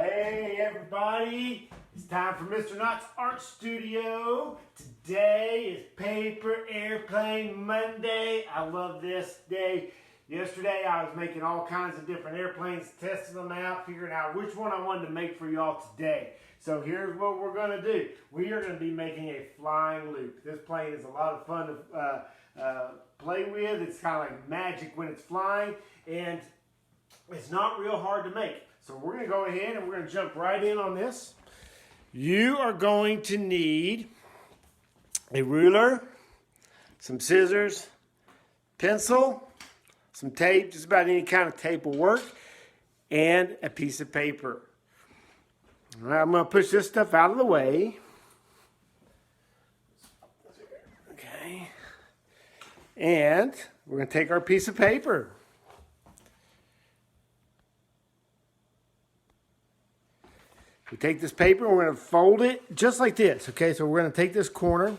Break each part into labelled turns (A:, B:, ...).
A: Hey everybody, it's time for Mr. Knott's Art Studio. Today is Paper Airplane Monday. I love this day. Yesterday I was making all kinds of different airplanes, testing them out, figuring out which one I wanted to make for y'all today. So here's what we're going to do. We are going to be making a flying loop. This plane is a lot of fun to play with. It's kind of like magic when it's flying, and it's not real hard to make. So we're going to go ahead and we're going to jump right in on this. You are going to need a ruler, some scissors, pencil, some tape, just about any kind of tape will work, and a piece of paper. All right, I'm going to push this stuff out of the way. Okay. And we're going to take our piece of paper. We take this paper and we're going to fold it just like this. Okay, so we're going to take this corner.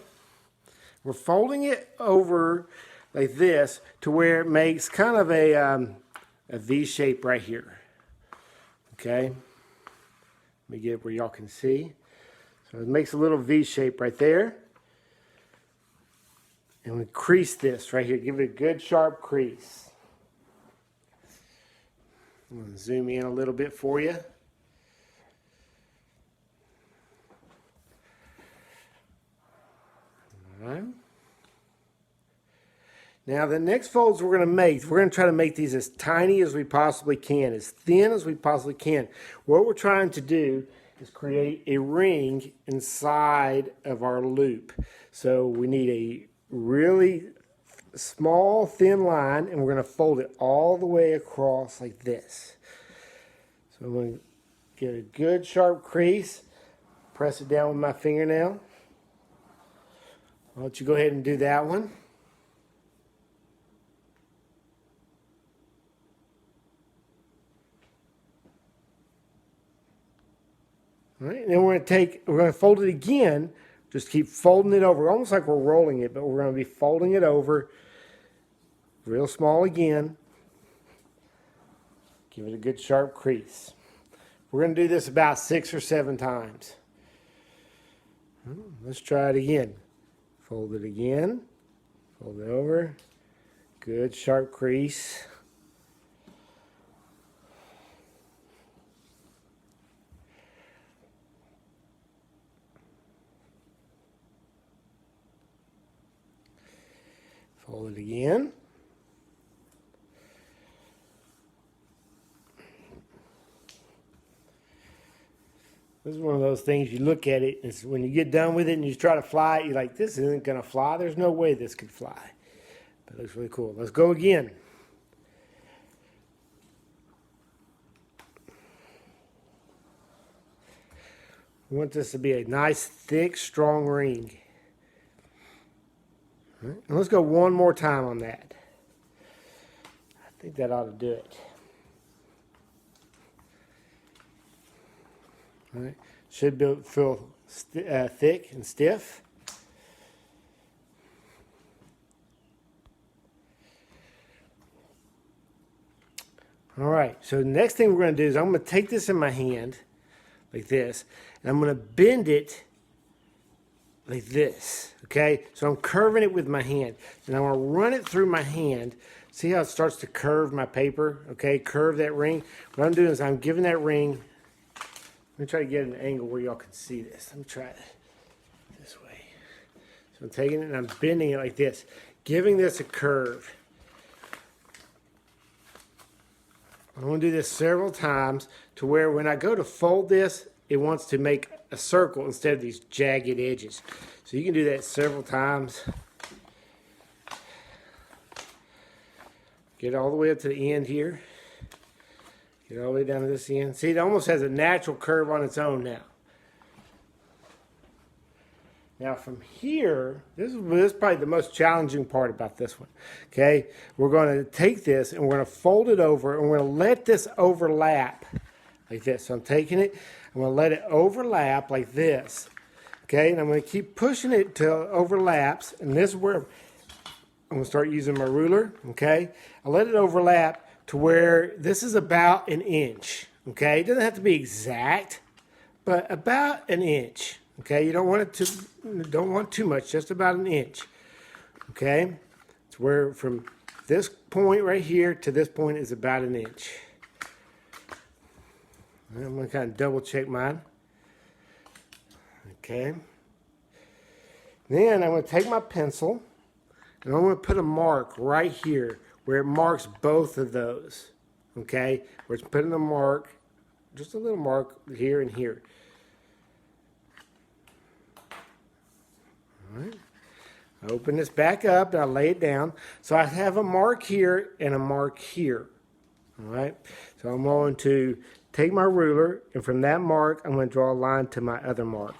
A: We're folding it over like this to where it makes kind of a V shape right here. Okay, let me get it where y'all can see. So it makes a little V shape right there. And we crease this right here. Give it a good sharp crease. I'm going to zoom in a little bit for you. Right. Now the next folds we're going to try to make these as tiny as we possibly can, as thin as we possibly can. What we're trying to do is create a ring inside of our loop. So we need a really small thin line, and we're going to fold it all the way across like this. So I'm going to get a good sharp crease, press it down with my fingernail. I'll let you go ahead and do that one. All right, and then we're going to fold it again. Just keep folding it over, almost like we're rolling it, but we're going to be folding it over real small again. Give it a good sharp crease. We're going to do this about 6 or 7 times. Let's try it again. Fold it again, fold it over, good sharp crease. Fold it again. This is one of those things you look at it, and when you get done with it and you try to fly it, you're like, this isn't going to fly. There's no way this could fly. But it looks really cool. Let's go again. We want this to be a nice, thick, strong ring. All right, and let's go one more time on that. I think that ought to do it. All right. Should feel thick and stiff. All right, so the next thing we're going to do is I'm going to take this in my hand like this, and I'm going to bend it like this, okay? So I'm curving it with my hand, and I'm going to run it through my hand. See how it starts to curve my paper, okay? Curve that ring. What I'm doing is I'm giving that ring. Let me try to get an angle where y'all can see this. Let me try it this way. So I'm taking it and I'm bending it like this, giving this a curve. I'm going to do this several times to where when I go to fold this, it wants to make a circle instead of these jagged edges. So you can do that several times. Get all the way up to the end here. Get all the way down to this end. See, it almost has a natural curve on its own now. Now from here, this is probably the most challenging part about this one. Okay, we're going to take this and we're going to fold it over and we're going to let this overlap like this. So I'm taking it, I'm going to let it overlap like this. Okay, and I'm going to keep pushing it till it overlaps, and this is where I'm going to start using my ruler. Okay, I let it overlap to where this is about an inch. Okay, it doesn't have to be exact, but about an inch. Okay, you don't want too much, just about an inch. Okay, it's where from this point right here to this point is about an inch. I'm going to kind of double check mine. Okay. Then I'm going to take my pencil and I'm going to put a mark right here where it marks both of those. Okay, we're putting a mark, just a little mark here and here. All right. I open this back up and I lay it down. So I have a mark here and a mark here. All right. So I'm going to take my ruler and from that mark I'm going to draw a line to my other mark.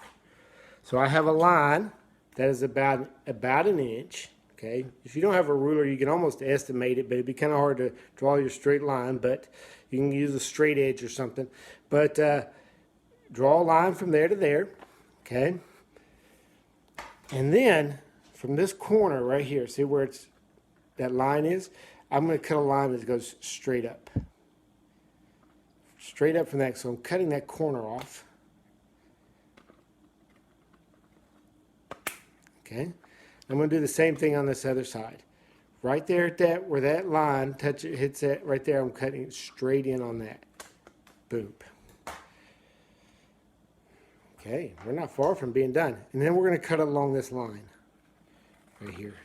A: So I have a line that is about an inch. Okay. If you don't have a ruler, you can almost estimate it, but it'd be kind of hard to draw your straight line. But you can use a straight edge or something. But draw a line from there to there. Okay. And then from this corner right here, see where that line is? I'm going to cut a line that goes straight up. Straight up from that. So I'm cutting that corner off. Okay. I'm going to do the same thing on this other side. Right there at where that line hits that right there, I'm cutting it straight in on that. Boom. Okay, we're not far from being done. And then we're going to cut along this line right here.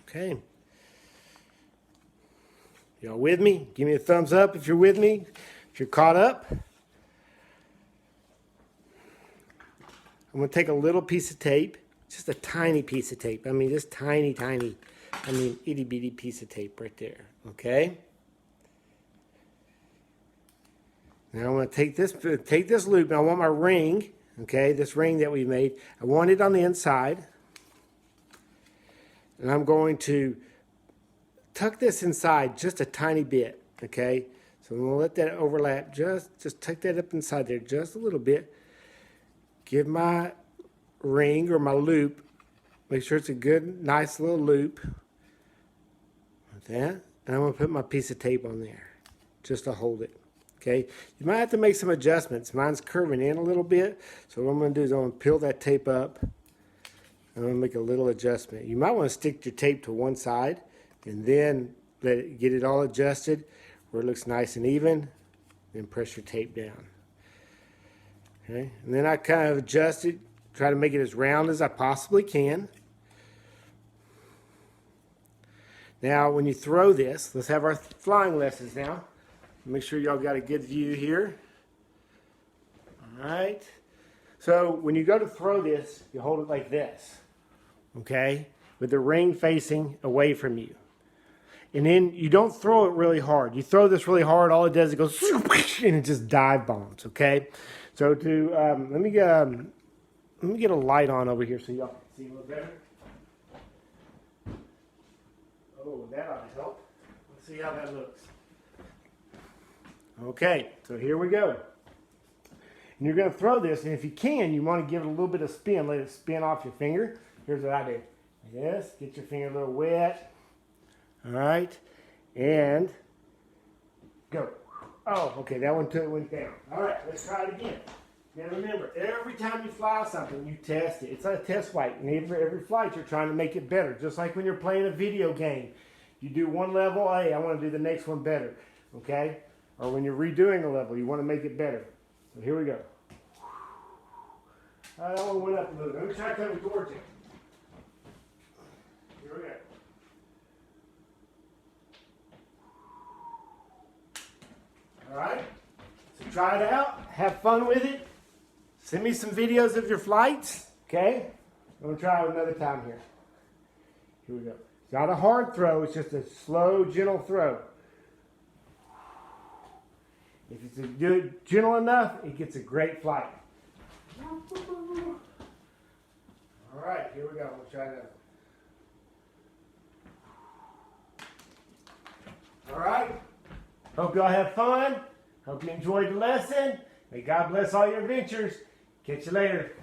A: Okay. Y'all with me? Give me a thumbs up if you're with me, if you're caught up. I'm going to take a little piece of tape, just a tiny piece of tape. I mean, just tiny, itty bitty piece of tape right there. Okay? Now I'm going to take this loop. Now I want my ring, okay, this ring that we made. I want it on the inside. And I'm going to tuck this inside just a tiny bit, okay? So I'm going to let that overlap, just tuck that up inside there just a little bit. Give my ring or my loop, make sure it's a good, nice little loop. Like that. And I'm going to put my piece of tape on there just to hold it, okay? You might have to make some adjustments. Mine's curving in a little bit, so what I'm going to do is I'm going to peel that tape up. I'm going to make a little adjustment. You might want to stick your tape to one side and then get it all adjusted where it looks nice and even. Then press your tape down. Okay, and then I kind of adjust it, try to make it as round as I possibly can. Now, when you throw this, let's have our flying lessons now. Make sure y'all got a good view here. All right. So when you go to throw this, you hold it like this, okay, with the ring facing away from you. And then you don't throw it really hard. You throw this really hard, all it does is it goes and it just dive bombs, okay? So let me get a light on over here so y'all can see a little better. Oh, that ought to help. Let's see how that looks. Okay, so here we go. And you're going to throw this, and if you can, you want to give it a little bit of spin. Let it spin off your finger. Here's what I do. Yes, get your finger a little wet. All right, and go. Oh, okay, that one went down. All right, let's try it again. Now remember, every time you fly something, you test it. It's a test flight, and every flight you're trying to make it better. Just like when you're playing a video game. You do one level, hey, I want to do the next one better, okay? Or when you're redoing a level, you want to make it better. So here we go. That one went up a little bit. Let me try coming towards you. Here we go. All right, so try it out. Have fun with it. Send me some videos of your flights, okay? I'm going to try it another time here. Here we go. It's not a hard throw. It's just a slow, gentle throw. If it's good, gentle enough, it gets a great flight. All right, here we go. We'll try that. All right. Hope y'all have fun. Hope you enjoyed the lesson. May God bless all your adventures. Catch you later.